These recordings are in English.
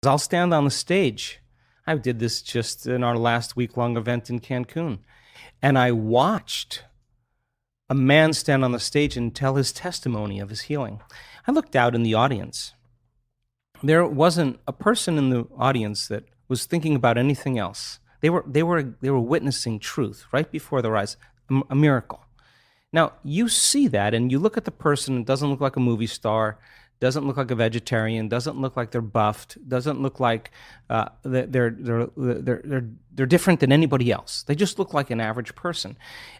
I'll stand on the stage. I did this just in our last week-long event in Cancun. And I watched a man stand on the stage and tell his testimony of his healing. I looked out in the audience. There wasn't a person in the audience that was thinking about anything else. They were witnessing truth right before their eyes, a miracle. Now, you see that and you look at the person, it doesn't look like a movie star, doesn't look like a vegetarian, doesn't look like they're buffed, doesn't look like they're different than anybody else. They just look like an average person.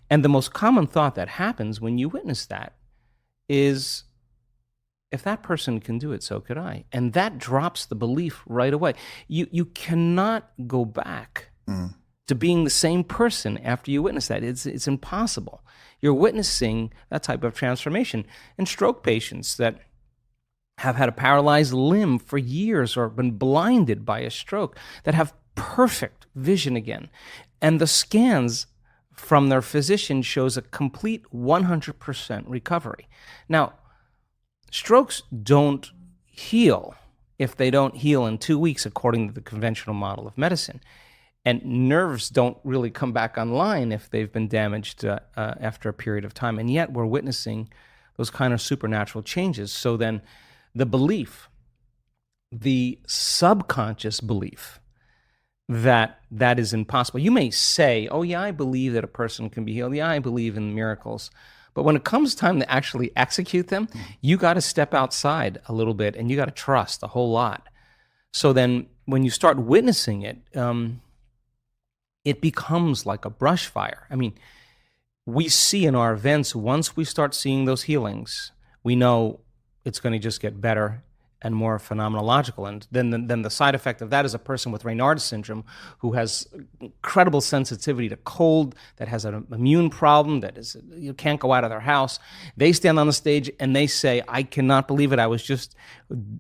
And the most common thought that happens when you witness that is, if that person can do it, so could I. And that drops the belief right away. You cannot go back to being the same person after you witness that. It's impossible. You're witnessing that type of transformation. And stroke patients that have had a paralyzed limb for years or been blinded by a stroke, that have perfect vision again. And the scans from their physician shows a complete 100% recovery. Now, strokes don't heal if they don't heal in 2 weeks, according to the conventional model of medicine. And nerves don't really come back online if they've been damaged after a period of time. And yet we're witnessing those kind of supernatural changes. So then the belief, the subconscious belief that that is impossible. You may say, oh yeah, I believe that a person can be healed. Yeah, I believe in miracles. But when it comes time to actually execute them, you got to step outside a little bit and you got to trust a whole lot. So then when you start witnessing it, it becomes like a brush fire. I mean, we see in our events, once we start seeing those healings, we know it's going to just get better and more phenomenological. And then the side effect of that is a person with Raynaud's syndrome who has incredible sensitivity to cold, that has an immune problem, that is, you can't go out of their house. They stand on the stage and they say, I cannot believe it. I was just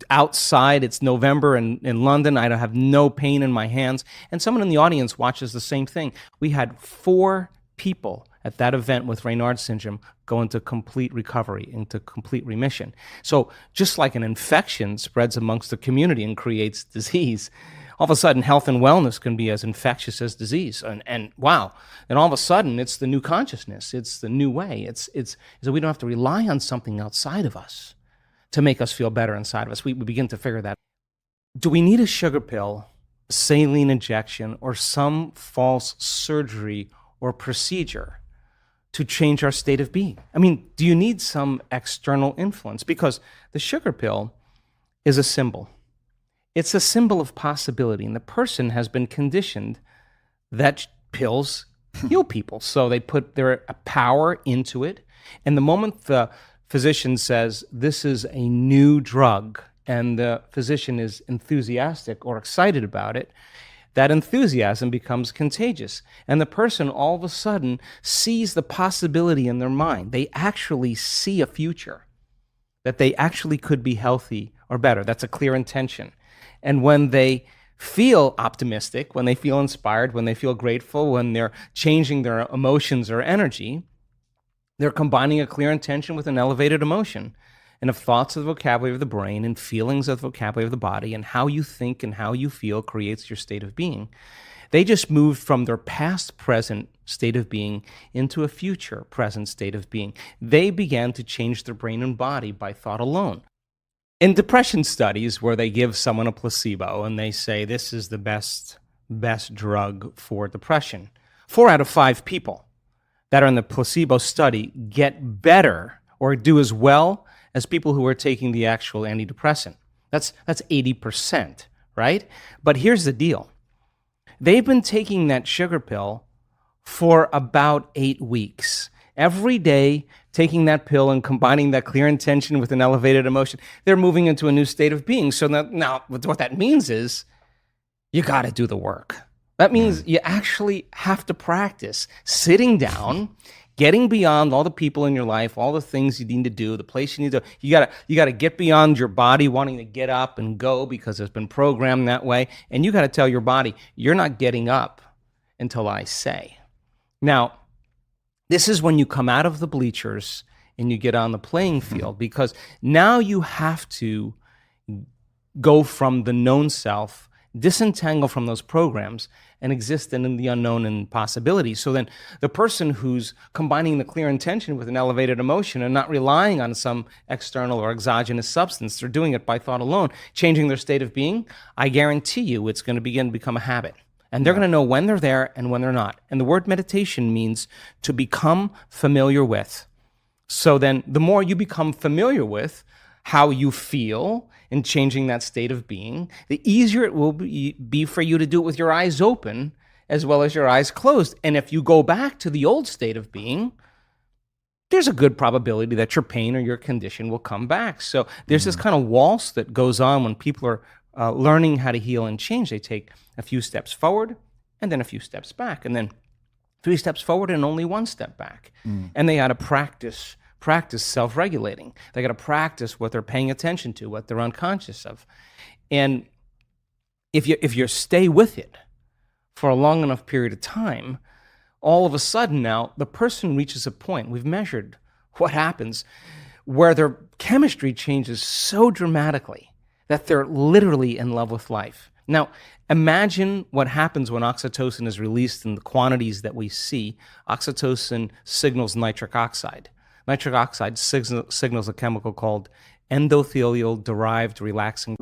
outside. It's November in London. I have no pain in my hands. And someone in the audience watches the same thing. We had 4 people at that event with Raynaud's syndrome go into complete recovery, into complete remission. So just like an infection spreads amongst the community and creates disease, all of a sudden health and wellness can be as infectious as disease. And wow, and all of a sudden it's the new consciousness, it's the new way. It's so we don't have to rely on something outside of us to make us feel better inside of us. We begin to figure that. Do we need a sugar pill, a saline injection, or some false surgery or procedure to change our state of being? I mean, do you need some external influence? Because the sugar pill is a symbol. It's a symbol of possibility, and the person has been conditioned that pills heal people. So they put their power into it, and the moment the physician says, this is a new drug, and the physician is enthusiastic or excited about it, that enthusiasm becomes contagious. And the person all of a sudden sees the possibility in their mind. They actually see a future, that they actually could be healthy or better. That's a clear intention. And when they feel optimistic, when they feel inspired, when they feel grateful, when they're changing their emotions or energy, they're combining a clear intention with an elevated emotion. And if thoughts are the vocabulary of the brain and feelings are the vocabulary of the body, and how you think and how you feel creates your state of being, they just moved from their past present state of being into a future present state of being. They began to change their brain and body by thought alone. In depression studies where they give someone a placebo and they say this is the best drug for depression, 4 out of 5 people that are in the placebo study get better or do as well as people who are taking the actual antidepressant. That's 80%, right? But here's the deal. They've been taking that sugar pill for about 8 weeks. Every day, taking that pill and combining that clear intention with an elevated emotion, they're moving into a new state of being. So now what that means is you got to do the work. That means you actually have to practice sitting down, getting beyond all the people in your life, all the things you need to do, the place you need to, you gotta get beyond your body wanting to get up and go because it's been programmed that way. And you gotta tell your body, you're not getting up until I say. Now, this is when you come out of the bleachers and you get on the playing field, because now you have to go from the known self, disentangle from those programs, and exist in the unknown and possibilities. So then the person who's combining the clear intention with an elevated emotion and not relying on some external or exogenous substance, they're doing it by thought alone, changing their state of being, I guarantee you it's going to begin to become a habit. And they're going to know when they're there and when they're not. And the word meditation means to become familiar with. So then the more you become familiar with how you feel in changing that state of being, the easier it will be for you to do it with your eyes open as well as your eyes closed. And if you go back to the old state of being, there's a good probability that your pain or your condition will come back. So there's this kind of waltz that goes on when people are learning how to heal and change. They take a few steps forward and then a few steps back, and then 3 steps forward and only 1 step back. And they got to practice self-regulating. They got to practice what they're paying attention to, what they're unconscious of. And if you stay with it for a long enough period of time, all of a sudden now the person reaches a point, we've measured what happens, where their chemistry changes so dramatically that they're literally in love with life. Now, imagine what happens when oxytocin is released in the quantities that we see. Oxytocin signals nitric oxide. Nitric oxide signals a chemical called endothelial-derived relaxing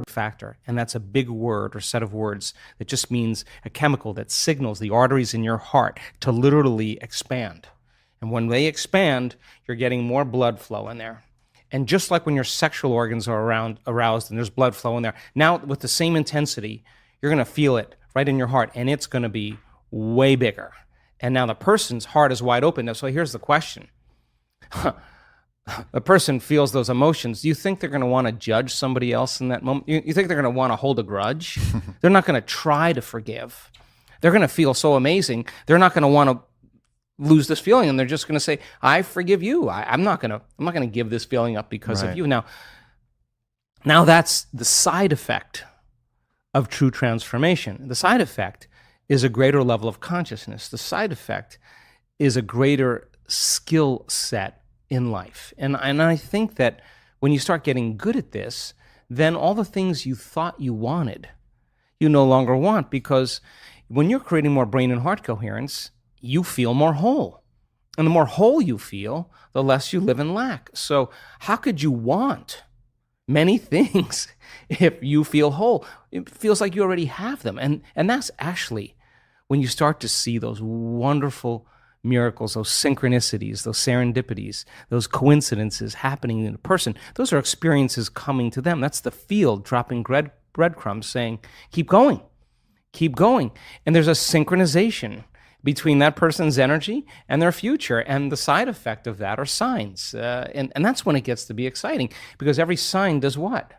factor, and that's a big word or set of words that just means a chemical that signals the arteries in your heart to literally expand. And when they expand, you're getting more blood flow in there. And just like when your sexual organs are aroused and there's blood flow in there, now with the same intensity, you're going to feel it right in your heart, and it's going to be way bigger. And now the person's heart is wide open. Now, so here's the question. The person feels those emotions. Do you think they're going to want to judge somebody else in that moment? You think they're going to want to hold a grudge? They're not going to try to forgive. They're going to feel so amazing. They're not going to want to lose this feeling, and they're just going to say, "I forgive you. I'm not going to give this feeling up because of you." Now that's the side effect of true transformation. The side effect is a greater level of consciousness. The side effect is a greater skill set in life. And I think that when you start getting good at this, then all the things you thought you wanted, you no longer want, because when you're creating more brain and heart coherence, you feel more whole. And the more whole you feel, the less you live in lack. So how could you want many things if you feel whole? It feels like you already have them. And that's actually when you start to see those wonderful miracles, those synchronicities, those serendipities, those coincidences happening in a person. Those are experiences coming to them. That's the field dropping breadcrumbs saying, keep going, keep going. And there's a synchronization between that person's energy and their future. And the side effect of that are signs. And that's when it gets to be exciting, because every sign does what?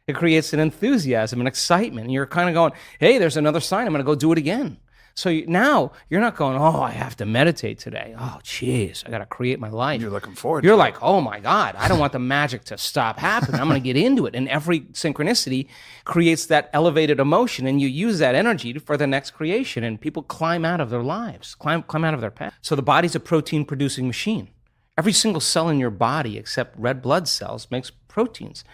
It creates an enthusiasm, an excitement. And you're kind of going, hey, there's another sign. I'm going to go do it again. So now you're not going, oh, I have to meditate today. Oh, geez, I got to create my life. You're looking forward You're to like, oh my God, I don't want the magic to stop happening. I'm going to get into it. And every synchronicity creates that elevated emotion, and you use that energy for the next creation. And people climb out of their lives, climb out of their path. So the body's a protein producing machine. Every single cell in your body except red blood cells makes proteins.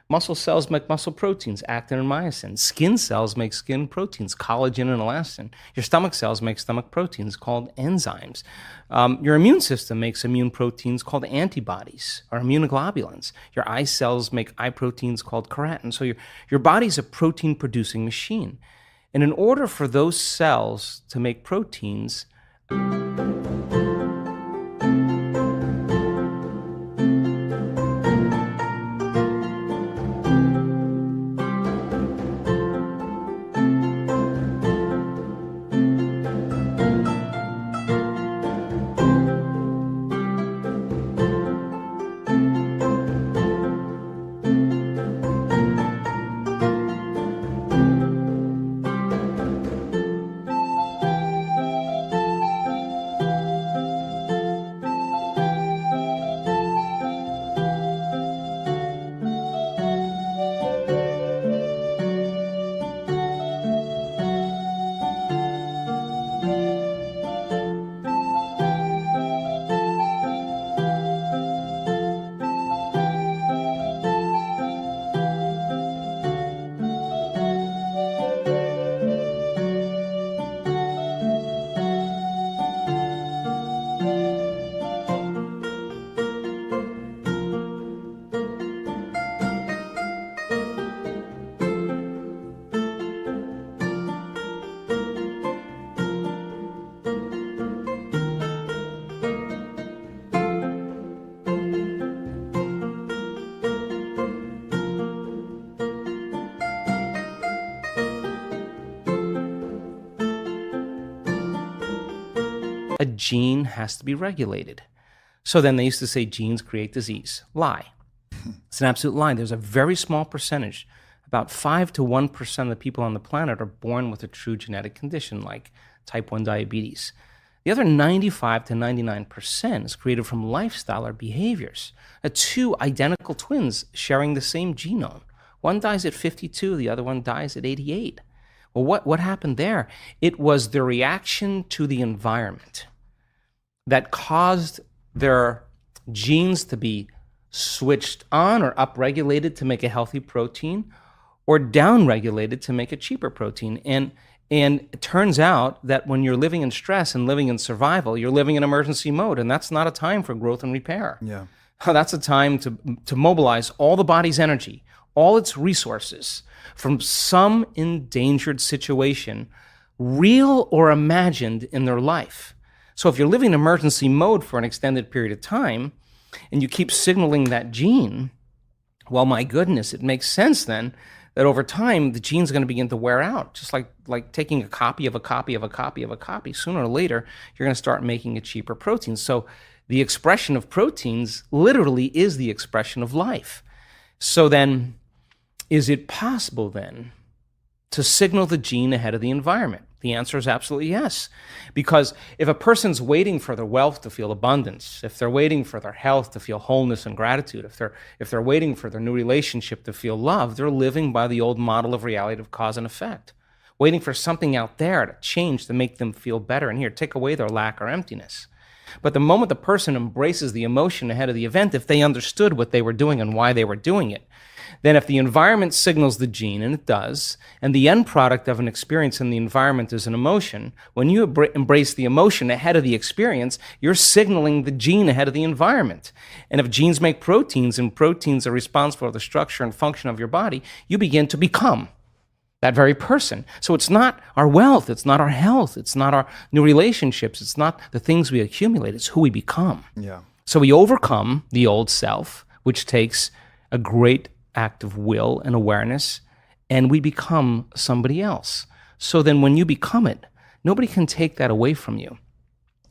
Muscle cells make muscle proteins, actin and myosin. Skin cells make skin proteins, collagen and elastin. Your stomach cells make stomach proteins called enzymes. Your immune system makes immune proteins called antibodies or immunoglobulins. Your eye cells make eye proteins called keratin. So your body's a protein-producing machine. And in order for those cells to make proteins, a gene has to be regulated. So then they used to say genes create disease. Lie. It's an absolute lie. There's a very small percentage, about 5 to 1% of the people on the planet are born with a true genetic condition like type 1 diabetes. The other 95 to 99% is created from lifestyle or behaviors. Two identical twins sharing the same genome. One dies at 52, the other one dies at 88. Well, what happened there? It was the reaction to the environment that caused their genes to be switched on or upregulated to make a healthy protein, or downregulated to make a cheaper protein. And it turns out that when you're living in stress and living in survival, you're living in emergency mode, and that's not a time for growth and repair. Yeah. That's a time to mobilize all the body's energy, all its resources from some endangered situation, real or imagined, in their life. So if you're living in emergency mode for an extended period of time and you keep signaling that gene, well, my goodness, it makes sense then that over time the gene's going to begin to wear out, just like taking a copy of a copy of a copy of a copy. Sooner or later, you're going to start making a cheaper protein. So the expression of proteins literally is the expression of life. So then, is it possible then to signal the gene ahead of the environment? The answer is absolutely yes. Because if a person's waiting for their wealth to feel abundance, if they're waiting for their health to feel wholeness and gratitude, if they're waiting for their new relationship to feel love, they're living by the old model of reality of cause and effect, waiting for something out there to change to make them feel better. And here, take away their lack or emptiness. But the moment the person embraces the emotion ahead of the event, if they understood what they were doing and why they were doing it, then if the environment signals the gene, and it does, and the end product of an experience in the environment is an emotion, when you embrace the emotion ahead of the experience, you're signaling the gene ahead of the environment. And if genes make proteins, and proteins are responsible for the structure and function of your body, you begin to become that very person. So it's not our wealth, it's not our health, it's not our new relationships, it's not the things we accumulate, it's who we become. Yeah. So we overcome the old self, which takes a great act of will and awareness, and we become somebody else. So then when you become it, nobody can take that away from you.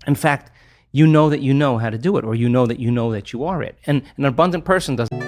In fact, you know that you know how to do it, or you know that you are it. And an abundant person doesn't.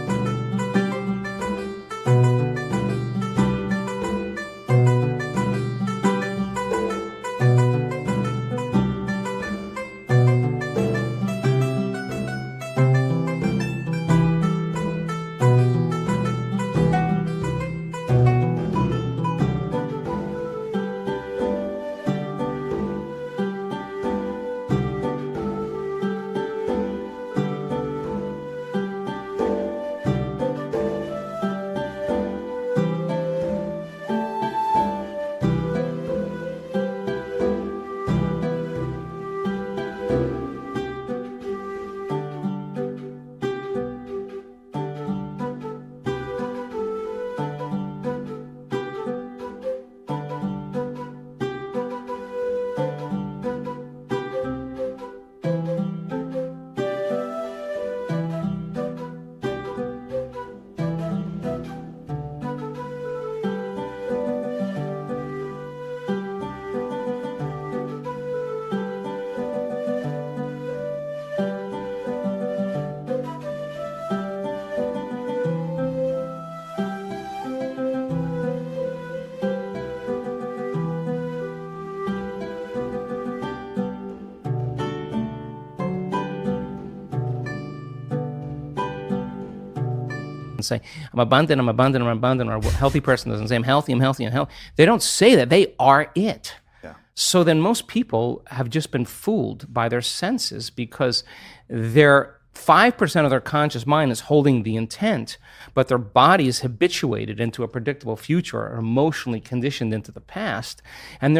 say, I'm abundant, I'm abundant, I'm abundant, or a healthy person doesn't say, I'm healthy, I'm healthy, I'm healthy. They don't say that. They are it. Yeah. So then most people have just been fooled by their senses because their 5% of their conscious mind is holding the intent, but their body is habituated into a predictable future or emotionally conditioned into the past. And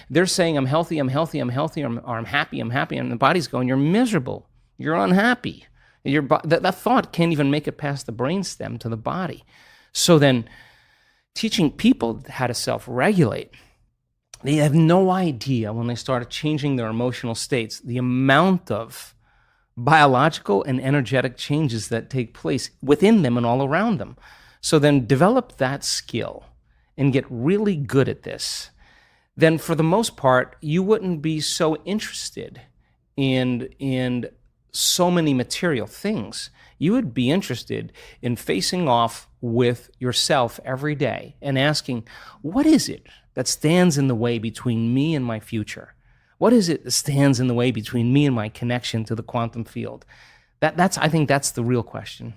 they're saying, I'm healthy, I'm healthy, I'm healthy, or I'm happy, I'm happy. And the body's going, you're miserable, you're unhappy. That thought can't even make it past the brainstem to the body. So then teaching people how to self-regulate, they have no idea when they start changing their emotional states, the amount of biological and energetic changes that take place within them and all around them. So then develop that skill and get really good at this. Then for the most part, you wouldn't be so interested in so many material things. You would be interested in facing off with yourself every day and asking, what is it that stands in the way between me and my future? What is it that stands in the way between me and my connection to the quantum field? I think that's the real question.